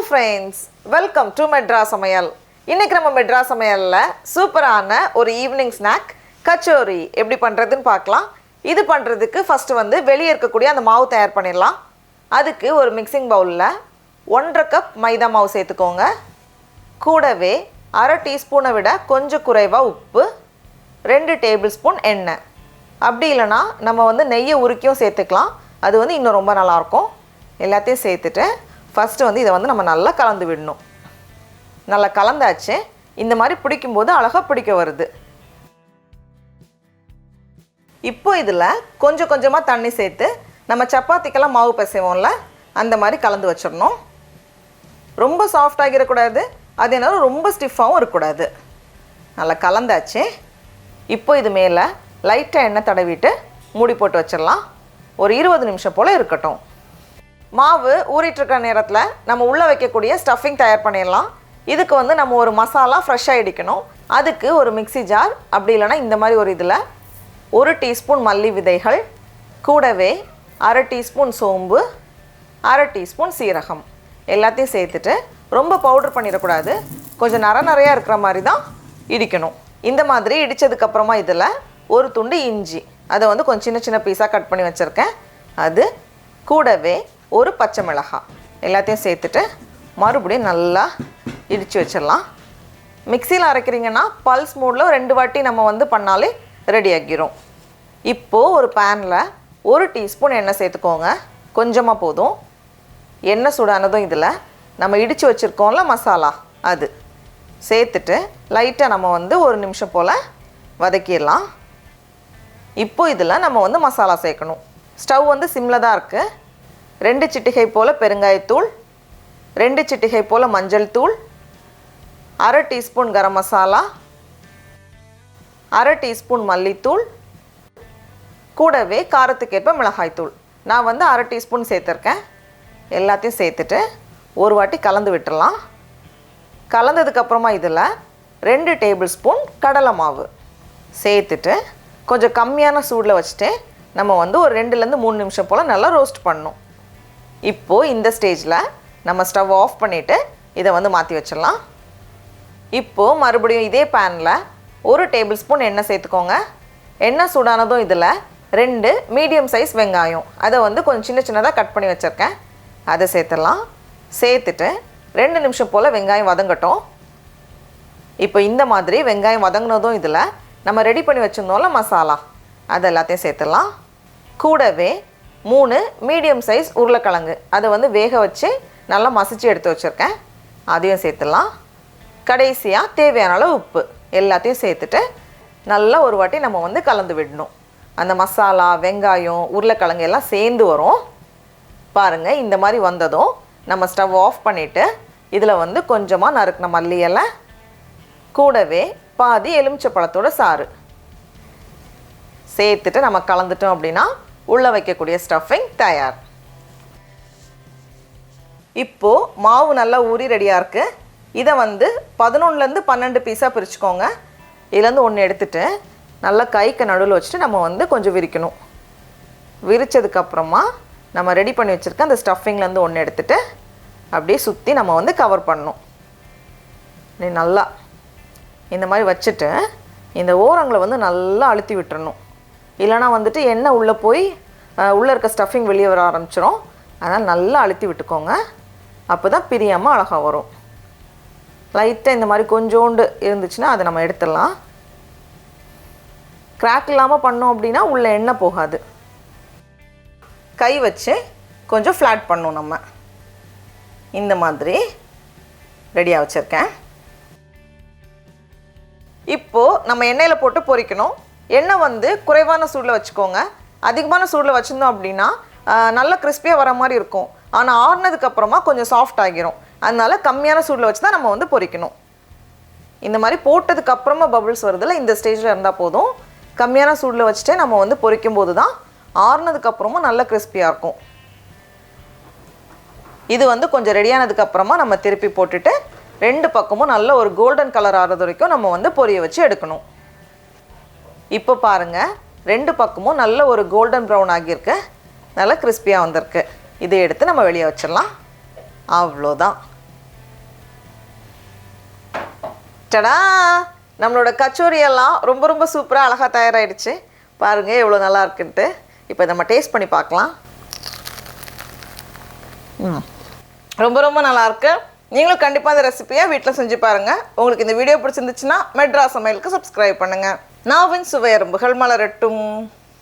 friends, welcome to Madras Samayal. இன்னைக்கு நம்ம Madras Samayalல சூப்பரான ஒரு ஈவினிங் ஸ்நாக் கச்சோரி எப்படி பண்றதுன்னு பார்க்கலாம். இது பண்றதுக்கு ஃபர்ஸ்ட் வெளிய இருக்கக்கூடிய அந்த மாவு தயார் பண்ணிடலாம். அதுக்கு ஒரு மிக்சிங் பவுல்ல 1.5 கப் மைதா மாவு சேர்த்துக்கோங்க. கூடவே 1/2 டீஸ்பூனை விட கொஞ்சம் குறைவா உப்பு, 2 டேபிள் ஸ்பூன் எண்ணெய். அப்படி இல்லனா நம்ம நெய்யை உருக்கியும் சேர்த்துக்கலாம். அது இன்னும் ரொம்ப நல்லா இருக்கும். எல்லாத்தையும் சேர்த்துட்டு ஃபர்ஸ்ட் இதை நம்ம நல்லா கலந்து விடணும். நல்லா கலந்தாச்சு. இந்த மாதிரி பிடிக்கும்போது அழகாக பிடிக்க வருது. இப்போ இதில் கொஞ்சம் கொஞ்சமாக தண்ணி சேர்த்து நம்ம சப்பாத்திக்கெல்லாம் மாவு பிசைவோம்ல, அந்த மாதிரி கலந்து வச்சிடணும். ரொம்ப சாஃப்ட் ஆகிடக்கூடாது, அது என்ன ரொம்ப ஸ்டிஃபாகவும் இருக்கக்கூடாது. நல்லா கலந்தாச்சு. இப்போ இது மேலே லைட்டாக எண்ணெய் தடவிட்டு மூடி போட்டு வச்சிடலாம். ஒரு 20 நிமிஷம் போல் இருக்கட்டும். மாவு ஊறிட்டுருக்கிற நேரத்தில் நம்ம உள்ளே வைக்கக்கூடிய ஸ்டஃபிங் தயார் பண்ணிடலாம். இதுக்கு நம்ம ஒரு மசாலா ஃப்ரெஷ்ஷாக இடிக்கணும். அதுக்கு ஒரு மிக்ஸி ஜார், அப்படி இல்லைனா இந்த மாதிரி ஒரு இதில் 1 டீஸ்பூன் மல்லி விதைகள், கூடவே 1/2 டீஸ்பூன் சோம்பு, 1/2 டீஸ்பூன் சீரகம் எல்லாத்தையும் சேர்த்துட்டு ரொம்ப பவுடர் பண்ணிடக்கூடாது. கொஞ்சம் நிறையா இருக்கிற மாதிரி தான் இடிக்கணும். இந்த மாதிரி இடித்ததுக்கப்புறமா இதில் ஒரு துண்டு இஞ்சி, அதை கொஞ்சம் சின்ன சின்ன பீஸாக கட் பண்ணி வச்சுருக்கேன். அது கூடவே ஒரு பச்சை மிளகாய் எல்லாத்தையும் சேர்த்துட்டு மறுபடியும் நல்லா இடித்து வச்சிடலாம். மிக்சியில் அரைக்கிறீங்கன்னா பல்ஸ் மூடில் 2 வாட்டி நம்ம பண்ணாலே ரெடி ஆகிரும். இப்போது ஒரு பேனில் 1 டீஸ்பூன் எண்ணெய் சேர்த்துக்கோங்க. கொஞ்சமாக போதும். எண்ணெய் சூடானதும் இதில் நம்ம இடித்து வச்சுருக்கோம்ல மசாலா, அது சேர்த்துட்டு லைட்டாக நம்ம 1 நிமிஷம் போல் வதக்கிடலாம். இப்போது இதில் நம்ம மசாலா சேர்க்கணும். ஸ்டவ் சிம்மில் தான் இருக்குது. 2 சிட்டிகை போல் பெருங்காயத்தூள், 2 சிட்டிகை போல் மஞ்சள் தூள், 1/2 டீஸ்பூன் கரம் மசாலா, 1/2 டீஸ்பூன் மல்லித்தூள், கூடவே காரத்துக்கேற்ப மிளகாய்த்தூள். நான் 1/2 டீஸ்பூன் சேர்த்துருக்கேன். எல்லாத்தையும் சேர்த்துட்டு ஒரு வாட்டி கலந்து விட்டுடலாம். கலந்ததுக்கப்புறமா இதில் 2 டேபிள் ஸ்பூன் கடலை மாவு சேர்த்துட்டு கொஞ்சம் கம்மியான சூடில் வச்சுட்டு நம்ம ஒரு 2லேருந்து 3 நிமிஷம் போல் நல்லா ரோஸ்ட் பண்ணணும். இப்போது இந்த ஸ்டேஜில் நம்ம ஸ்டவ் ஆஃப் பண்ணிவிட்டு இதை மாற்றி வச்சிடலாம். இப்போது மறுபடியும் இதே பேனில் 1 டேபிள் ஸ்பூன் எண்ணெய் சேர்த்துக்கோங்க. எண்ணெய் சூடானதும் இதில் 2 மீடியம் சைஸ் வெங்காயம், அதை கொஞ்சம் சின்ன சின்னதாக கட் பண்ணி வச்சுருக்கேன், அதை சேர்த்துடலாம். சேர்த்துட்டு 2 நிமிஷம் போல் வெங்காயம் வதங்கட்டும். இப்போ இந்த மாதிரி வெங்காயம் வதங்கினதும் இதில் நம்ம ரெடி பண்ணி வச்சுருந்தோம்ல மசாலா, அது எல்லாத்தையும் சேர்த்துடலாம். கூடவே 3 மீடியம் சைஸ் உருளைக்கிழங்கு, அதை வேக வச்சு நல்லா மசிச்சு எடுத்து வச்சுருக்கேன், அதையும் சேர்த்துடலாம். கடைசியாக தேவையான அளவு உப்பு எல்லாத்தையும் சேர்த்துட்டு நல்லா ஒரு வாட்டி நம்ம கலந்து விடணும். அந்த மசாலா, வெங்காயம், உருளைக்கிழங்கு எல்லாம் சேர்ந்து வரும் பாருங்கள். இந்த மாதிரி வந்ததும் நம்ம ஸ்டவ் ஆஃப் பண்ணிவிட்டு இதில் கொஞ்சமாக நறுக்கின மல்லி இலை, கூடவே பாதி எலுமிச்சை பழத்தோட சாறு சேர்த்துட்டு நம்ம கலந்துட்டோம் அப்படின்னா உள்ளே வைக்கக்கூடிய ஸ்டஃபிங் தயார். இப்போது மாவு நல்லா ஊறி ரெடியாக இருக்குது. இதை 11லேருந்து 12 பீஸாக பிரிச்சுக்கோங்க. இதுலேருந்து 1 எடுத்துகிட்டு நல்லா கைக்கு நடுவில் வச்சுட்டு நம்ம கொஞ்சம் விரிக்கணும். விரித்ததுக்கப்புறமா நம்ம ரெடி பண்ணி வச்சுருக்க அந்த ஸ்டஃபிங்லேருந்து 1 எடுத்துகிட்டு அப்படியே சுற்றி நம்ம கவர் பண்ணணும். நல்லா இந்த மாதிரி வச்சுட்டு இந்த ஓரங்களை நல்லா அழுத்தி விட்டுறணும். இல்லைனா எண்ணெய் உள்ளே போய் உள்ளே இருக்க ஸ்டஃபிங் வெளியே வர ஆரம்பிச்சிடும். அதனால் நல்லா அழுத்தி விட்டுக்கோங்க. அப்போ தான் பிரியாமல் அழகாக வரும். லைட்டாக இந்த மாதிரி கொஞ்சோண்டு இருந்துச்சுன்னா அதை நம்ம எடுத்துடலாம். கிராக் இல்லாமல் பண்ணோம் அப்படின்னா உள்ளே எண்ணெய் போகாது. கை வச்சு கொஞ்சம் ஃப்ளாட் பண்ணணும். நம்ம இந்த மாதிரி ரெடியாக வச்சுருக்கேன். இப்போது நம்ம எண்ணெயில் போட்டு பொரிக்கணும். எண்ணெய் குறைவான சூடில் வச்சுக்கோங்க. அதிகமான சூடில் வச்சுருந்தோம் அப்படின்னா நல்லா கிறிஸ்பியாக வர மாதிரி இருக்கும். ஆனால் ஆறுனதுக்கப்புறமா கொஞ்சம் சாஃப்ட் ஆகிரும். அதனால் கம்மியான சூடில் வச்சு தான் நம்ம பொரிக்கணும். இந்த மாதிரி போட்டதுக்கப்புறமா பபிள்ஸ் வருதில்ல, இந்த ஸ்டேஜில் இருந்தால் போதும். கம்மியான சூடில் வச்சுட்டு நம்ம பொரிக்கும் போது தான் ஆறுனதுக்கப்புறமும் நல்லா கிறிஸ்பியாக இருக்கும். இது கொஞ்சம் ரெடியானதுக்கப்புறமா நம்ம திருப்பி போட்டுட்டு 2 பக்கமும் நல்ல ஒரு கோல்டன் கலர் ஆகிறது வரைக்கும் நம்ம பொரிய வச்சு எடுக்கணும். இப்போ பாருங்கள், 2 பக்கமும் நல்ல ஒரு கோல்டன் ப்ரௌன் ஆகியிருக்கு, நல்லா கிறிஸ்பியாக வந்திருக்கு. இதை எடுத்து நம்ம வெளியே வச்சிடலாம். அவ்வளோதான். டடா, நம்மளோட கச்சோரி எல்லாம் ரொம்ப ரொம்ப சூப்பராக அழகாக தயாராகிடுச்சு. பாருங்கள் எவ்வளோ நல்லா இருக்குன்ட்டு. இப்போ நம்ம டேஸ்ட் பண்ணி பார்க்கலாம். ரொம்ப ரொம்ப நல்லாயிருக்கு. நீங்களும் கண்டிப்பாக இந்த ரெசிபியை வீட்டில் செஞ்சு பாருங்கள். உங்களுக்கு இந்த வீடியோ பிடிச்சிருந்துச்சுன்னா மெட்ராஸ் சமையலுக்கு சப்ஸ்கிரைப் பண்ணுங்கள். நாவின் சுவை எறும்புகள் மலரட்டும்.